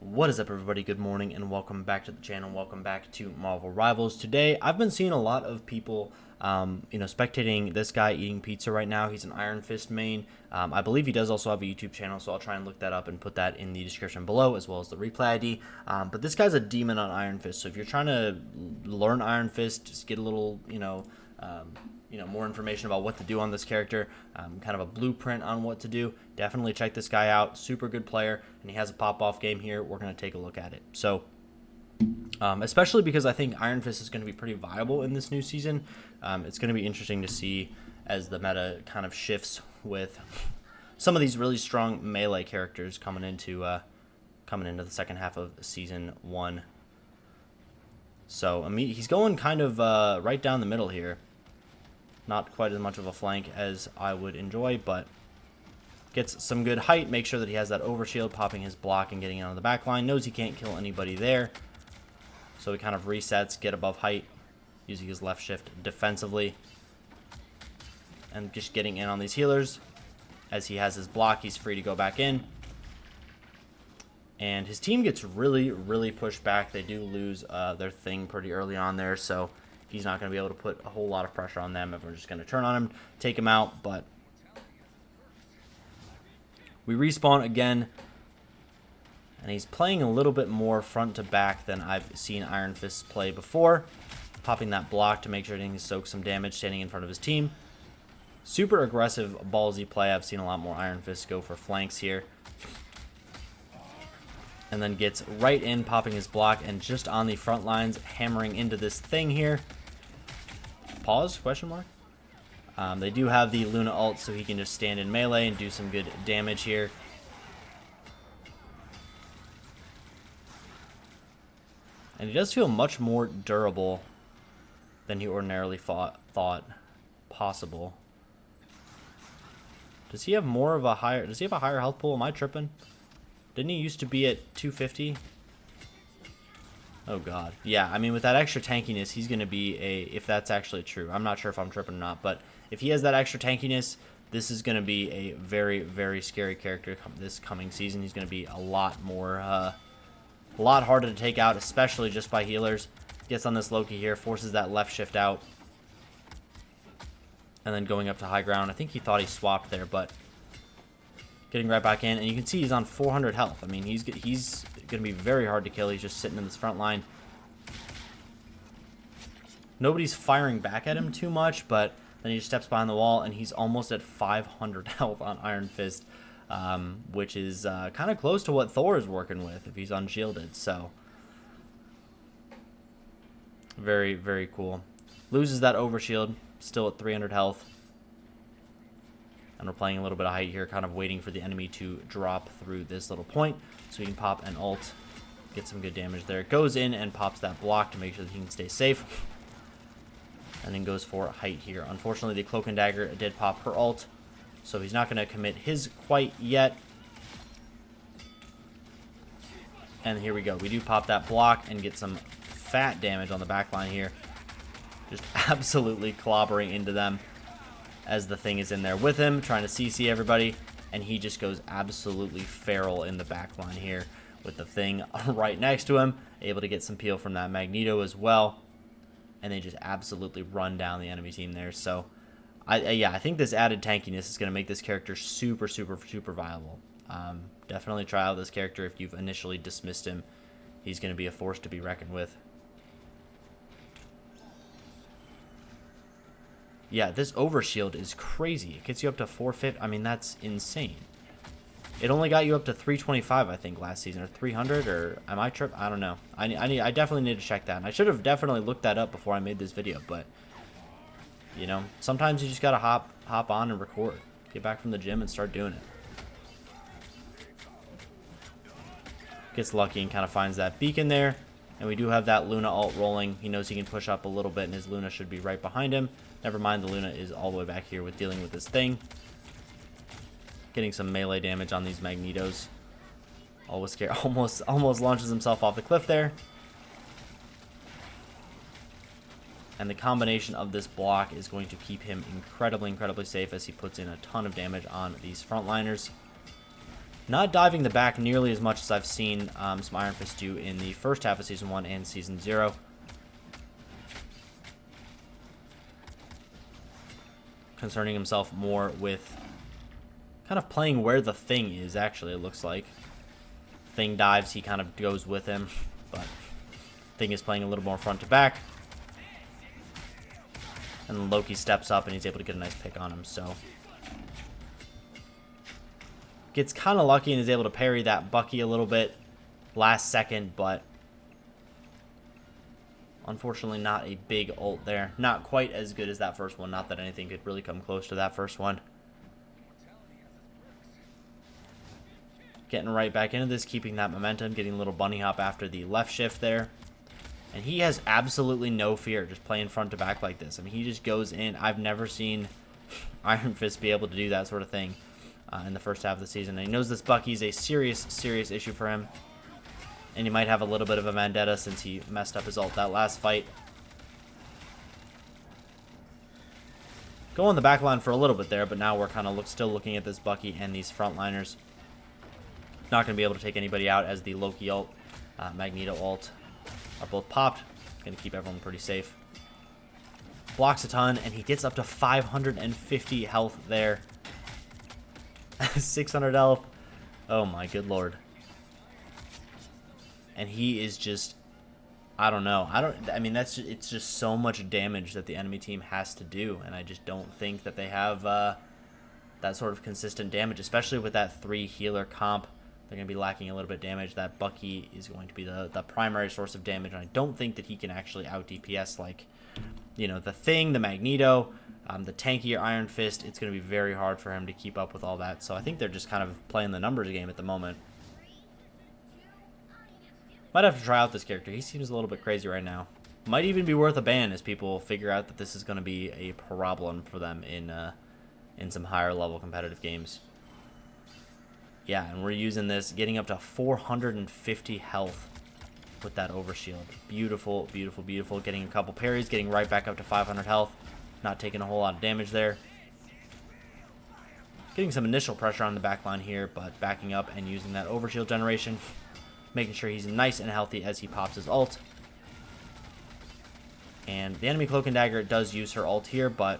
What is up, everybody? Good morning and welcome back to the channel. Welcome back to Marvel Rivals. Today I've been seeing a lot of people spectating this guy eating pizza right now. He's an Iron Fist main. I believe he does also have a YouTube channel, so I'll try and look that up and put that in the description below, as well as the replay ID. But this guy's a demon on Iron Fist, so if you're trying to learn Iron Fist, just get a little more information about what to do on this character, kind of a blueprint on what to do, definitely check this guy out. Super good player, and he has a pop-off game here. We're going to take a look at it. So especially because I think Iron Fist is going to be pretty viable in this new season. It's going to be interesting to see as the meta kind of shifts with some of these really strong melee characters coming into the second half of season 1. So he's going kind of right down the middle here. Not quite as much of a flank as I would enjoy, but gets some good height. Make sure that he has that overshield, popping his block and getting out of the back line. Knows he can't kill anybody there. So he kind of resets, get above height, using his left shift defensively. And just getting in on these healers. As he has his block, he's free to go back in. And his team gets really, really pushed back. They do lose their thing pretty early on there, so he's not going to be able to put a whole lot of pressure on them. Everyone's just going to turn on him, take him out, but we respawn again, and he's playing a little bit more front to back than I've seen Iron Fist play before, popping that block to make sure he can soak some damage, standing in front of his team. Super aggressive, ballsy play. I've seen a lot more Iron Fists go for flanks here. And then gets right in, popping his block, and just on the front lines, hammering into this thing here. Pause? Question mark? They do have the Luna ult, so he can just stand in melee and do some good damage here. And he does feel much more durable than he ordinarily thought possible. Does he have a higher health pool? Am I tripping? Didn't he used to be at 250? Oh god. Yeah, I mean, with that extra tankiness, he's going to be if that's actually true. I'm not sure if I'm tripping or not, but if he has that extra tankiness, this is going to be a very, very scary character this coming season. He's going to be a lot harder to take out, especially just by healers. Gets on this Loki here, forces that left shift out. And then going up to high ground. I think he thought he swapped there, but getting right back in, and you can see he's on 400 health. I mean, he's going to be very hard to kill. He's just sitting in this front line. Nobody's firing back at him too much, but then he just steps behind the wall, and he's almost at 500 health on Iron Fist, which is kind of close to what Thor is working with if he's unshielded. So, very, very cool. Loses that overshield, still at 300 health. And we're playing a little bit of height here, kind of waiting for the enemy to drop through this little point so we can pop an ult, get some good damage there. Goes in and pops that block to make sure that he can stay safe. And then goes for height here. Unfortunately, the Cloak and Dagger did pop her ult, so he's not going to commit his quite yet. And here we go. We do pop that block and get some fat damage on the back line here. Just absolutely clobbering into them as the thing is in there with him, trying to CC everybody, and he just goes absolutely feral in the back line here with the thing right next to him, able to get some peel from that Magneto as well, and they just absolutely run down the enemy team there. So, I think this added tankiness is going to make this character super, super, super viable. Definitely try out this character if you've initially dismissed him. He's going to be a force to be reckoned with. Yeah, this overshield is crazy. It gets you up to 450. I mean, that's insane. It only got you up to 325, I think, last season, or 300, or am I tripping? I don't know. I definitely need to check that. And I should have definitely looked that up before I made this video, but you know, sometimes you just gotta hop on and record. Get back from the gym and start doing it. Gets lucky and kind of finds that beacon there. And we do have that Luna ult rolling. He knows he can push up a little bit, and his Luna should be right behind him. Never mind, the Luna is all the way back here with dealing with this thing. Getting some melee damage on these Magnetos. Always scare, almost launches himself off the cliff there. And the combination of this block is going to keep him incredibly, incredibly safe as he puts in a ton of damage on these frontliners. Not diving the back nearly as much as I've seen some Iron Fist do in the first half of Season 1 and Season 0. Concerning himself more with kind of playing where the Thing is, actually, it looks like. Thing dives, he kind of goes with him, but Thing is playing a little more front to back. And then Loki steps up and he's able to get a nice pick on him, so. Gets kind of lucky and is able to parry that Bucky a little bit last second, but unfortunately not a big ult there. Not quite as good as that first one. Not that anything could really come close to that first one. Getting right back into this, keeping that momentum, getting a little bunny hop after the left shift there. And he has absolutely no fear just playing front to back like this. I mean, he just goes in. I've never seen Iron Fist be able to do that sort of thing in the first half of the season. And he knows this Bucky's a serious, serious issue for him. And he might have a little bit of a vendetta since he messed up his ult that last fight. Go on the back line for a little bit there, but now we're kind of still looking at this Bucky and these frontliners. Not going to be able to take anybody out as the Loki ult, Magneto ult are both popped. Going to keep everyone pretty safe. Blocks a ton, and he gets up to 550 health there. 600 health. Oh my good lord. And he is just, I don't know. I mean, it's just so much damage that the enemy team has to do, and I just don't think that they have that sort of consistent damage, especially with that 3 healer comp. They're going to be lacking a little bit of damage. That Bucky is going to be the primary source of damage, and I don't think that he can actually out DPS like, you know, the Thing, the Magneto, the tankier Iron Fist. It's going to be very hard for him to keep up with all that. So I think they're just kind of playing the numbers game at the moment. Might have to try out this character. He seems a little bit crazy right now. Might even be worth a ban as people figure out that this is going to be a problem for them in some higher level competitive games. Yeah, and we're using this, getting up to 450 health with that overshield. Beautiful, beautiful, beautiful. Getting a couple parries, getting right back up to 500 health. Not taking a whole lot of damage there. Getting some initial pressure on the back line here, but backing up and using that overshield generation. Making sure he's nice and healthy as he pops his ult. And the enemy Cloak and Dagger does use her ult here, but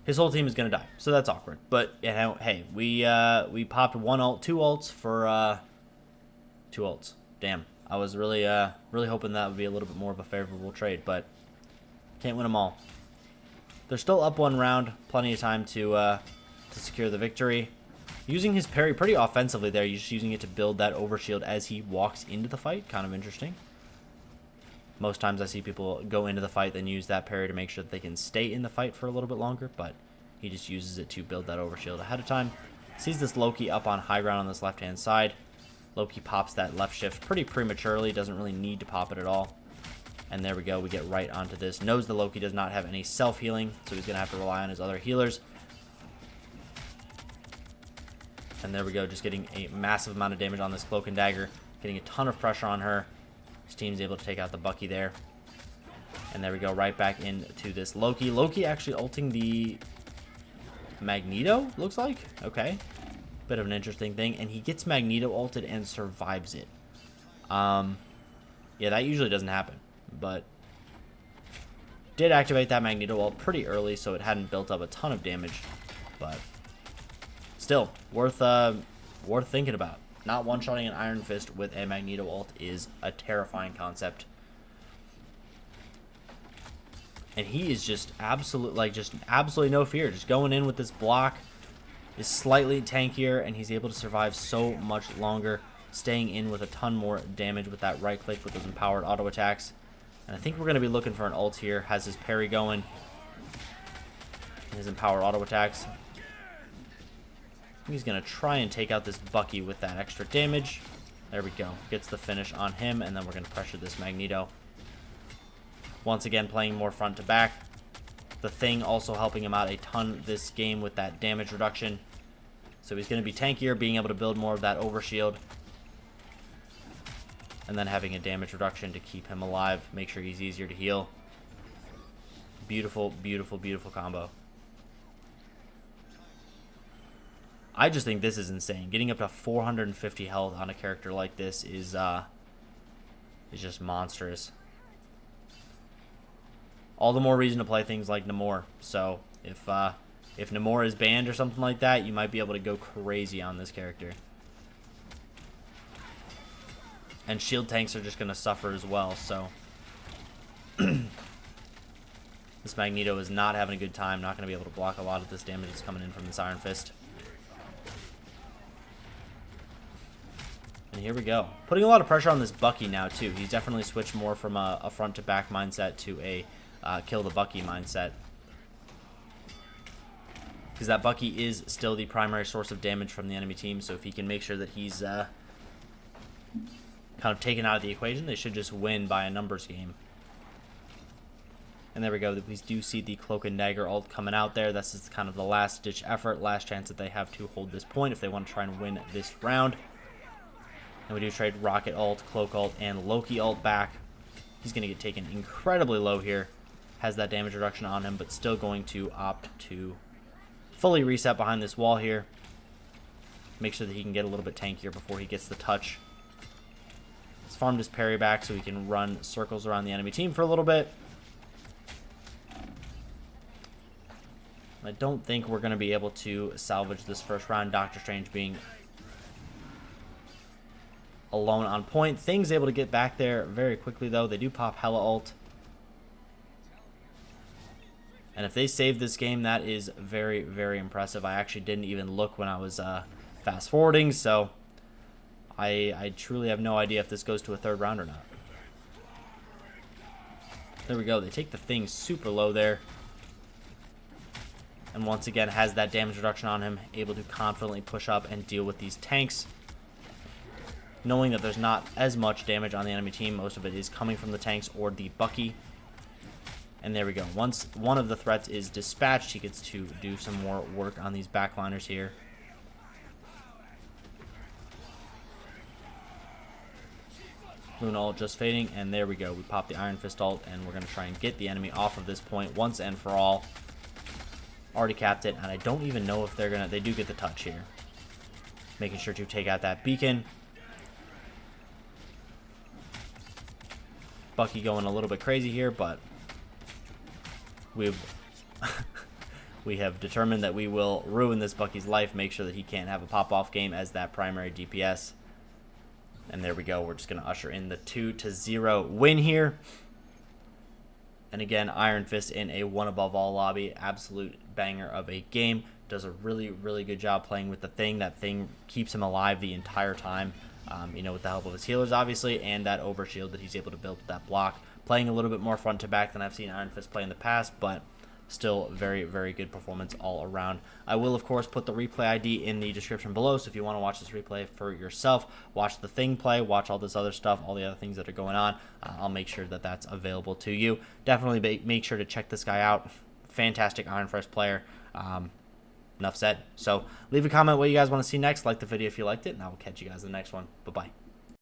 his whole team is going to die, so that's awkward. But, you know, hey, we popped one ult, 2 ults for 2 ults. Damn, I was really hoping that would be a little bit more of a favorable trade, but can't win them all. They're still up 1 round, plenty of time to secure the victory. Using his parry pretty offensively there, just using it to build that overshield as he walks into the fight. Kind of interesting. Most times I see people go into the fight, then use that parry to make sure that they can stay in the fight for a little bit longer, but he just uses it to build that overshield ahead of time. Sees this Loki up on high ground on this left-hand side. Loki pops that left shift pretty prematurely, doesn't really need to pop it at all. And there we go, we get right onto this. Knows the Loki does not have any self-healing, so he's going to have to rely on his other healers. And there we go, just getting a massive amount of damage on this Cloak and Dagger. Getting a ton of pressure on her. His team's able to take out the Bucky there. And there we go, right back into this Loki. Loki actually ulting the Magneto, looks like. Okay. Bit of an interesting thing. And he gets Magneto ulted and survives it. Yeah, that usually doesn't happen. But did activate that Magneto ult pretty early, so it hadn't built up a ton of damage. But still, worth thinking about. Not one-shotting an Iron Fist with a Magneto ult is a terrifying concept. And he is just absolutely no fear. Just going in with this block. Is slightly tankier, and he's able to survive so much longer. Staying in with a ton more damage with that right click with those empowered auto attacks. And I think we're going to be looking for an ult here. Has his parry going. His empowered auto attacks. He's going to try and take out this Bucky with that extra damage. There we go. Gets the finish on him, and then we're going to pressure this Magneto. Once again, playing more front to back. The Thing also helping him out a ton this game with that damage reduction. So he's going to be tankier, being able to build more of that overshield. And then having a damage reduction to keep him alive. Make sure he's easier to heal. Beautiful, beautiful, beautiful combo. I just think this is insane. Getting up to 450 health on a character like this is just monstrous. All the more reason to play things like Namor. So if Namor is banned or something like that, you might be able to go crazy on this character. And shield tanks are just going to suffer as well, so this Magneto is not having a good time, not going to be able to block a lot of this damage that's coming in from this Iron Fist. And here we go. Putting a lot of pressure on this Bucky now, too. He's definitely switched more from a front-to-back mindset to a kill the Bucky mindset. Because that Bucky is still the primary source of damage from the enemy team, so if he can make sure that he's kind of taken out of the equation, they should just win by a numbers game. And there we go. We do see the Cloak and Dagger ult coming out there. This is kind of the last-ditch effort, last chance that they have to hold this point if they want to try and win this round. And we do trade Rocket ult, Cloak ult, and Loki ult back. He's going to get taken incredibly low here. Has that damage reduction on him, but still going to opt to fully reset behind this wall here. Make sure that he can get a little bit tankier before he gets the touch. He's farmed his parry back so he can run circles around the enemy team for a little bit. I don't think we're going to be able to salvage this first round. Doctor Strange being alone on point. Thing's able to get back there very quickly, though. They do pop Hela ult. And if they save this game, that is very, very impressive. I actually didn't even look when I was fast forwarding, so I truly have no idea if this goes to a third round or not. There we go. They take the Thing super low there. And once again, has that damage reduction on him, able to confidently push up and deal with these tanks. Knowing that there's not as much damage on the enemy team, most of it is coming from the tanks or the Bucky. And there we go. Once one of the threats is dispatched, he gets to do some more work on these backliners here. Luna ult just fading, and there we go. We pop the Iron Fist ult, and we're going to try and get the enemy off of this point once and for all. Already capped it, and I don't even know if they're going to... They do get the touch here. Making sure to take out that beacon. Bucky going a little bit crazy here, but we have determined that we will ruin this Bucky's life, make sure that he can't have a pop-off game as that primary DPS. And there we go. We're just going to usher in the 2-0 win here. And again, Iron Fist in a one above all lobby. Absolute banger of a game. Does a really, really good job playing with the Thing. That Thing keeps him alive the entire time. You know, with the help of his healers, obviously, and that overshield that he's able to build with that block. Playing a little bit more front to back than I've seen Iron Fist play in the past, but still very, very good performance all around. I will, of course, put the replay ID in the description below, so if you want to watch this replay for yourself, watch the Thing play, watch all this other stuff, all the other things that are going on, I'll make sure that that's available to you. Definitely make sure to check this guy out. Fantastic Iron Fist player. Enough said. So leave a comment what you guys want to see next. Like the video if you liked it, and I will catch you guys in the next one. Bye-bye.